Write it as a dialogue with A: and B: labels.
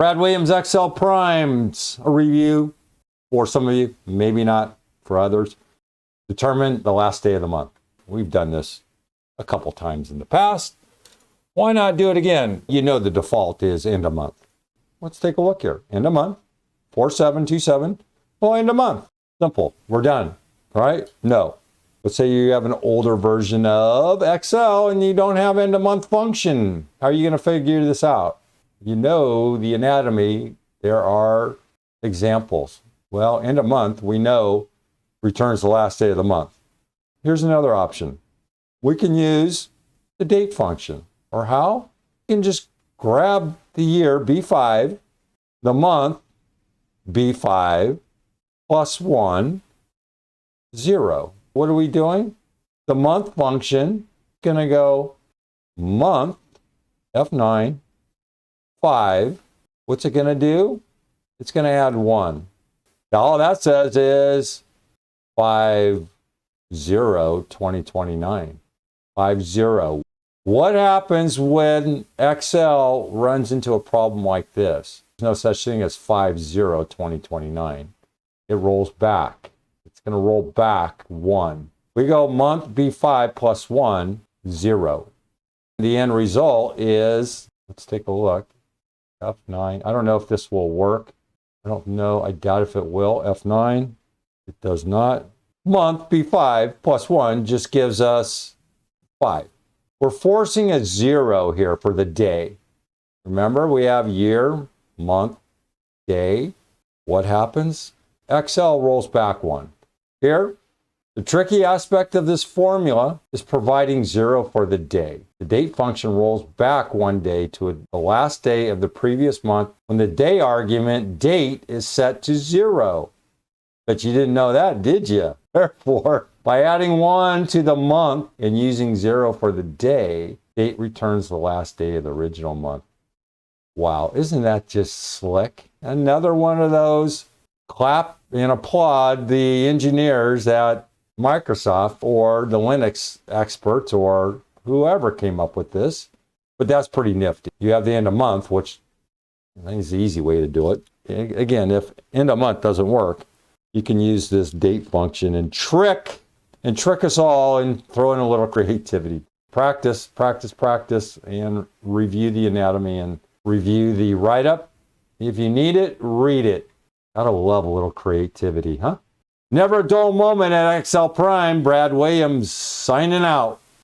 A: Brad Williams, Excel Primes, a review for some of you, maybe not for others. Determine the last day of the month. We've done this a couple times in the past. Why not do it again? You know the default is end of month. Let's take a look here. End of month, 4727. Well, end of month. Simple. We're done. All right? No. Let's say you have an older version of Excel and you don't have end of month function. How are you going to figure this out? You know the anatomy. There are examples. Well, end of month, we know, returns the last day of the month. Here's another option. We can use the date function. Or how? You can just grab the year, B5, the month, B5, plus 1, 0. What are we doing? The month function, going to go month, F9, 5. What's it going to do? It's going to add 1. Now, all that says is 5/0/2029. 5/0. What happens when Excel runs into a problem like this? There's no such thing as 5/0/2029. It rolls back. It's going to roll back 1. We go month B5 plus 1, 0. The end result is, let's take a look, F9. I don't know if this will work. I don't know. I doubt if it will. F9. It does not. Month B5 plus 1 just gives us 5. We're forcing a 0 here for the day. Remember, we have year, month, day. What happens? Excel rolls back 1. Here, the tricky aspect of this formula is providing 0 for the day. The date function rolls back 1 day to the last day of the previous month when the day argument, date, is set to 0. But you didn't know that, did you? Therefore, by adding 1 to the month and using 0 for the day, date returns the last day of the original month. Wow, isn't that just slick? Another one of those. Clap and applaud the engineers at Microsoft or the Linux experts or whoever came up with this. But that's pretty nifty. You have the end of month, which I think is the easy way to do it. Again, if end of month doesn't work, you can use this date function and trick us all and throw in a little creativity. Practice, practice, practice, and review the anatomy and review the write-up. If you need it, read it. Gotta love a little creativity, huh? Never a dull moment at Excel Prime. Brad Williams signing out.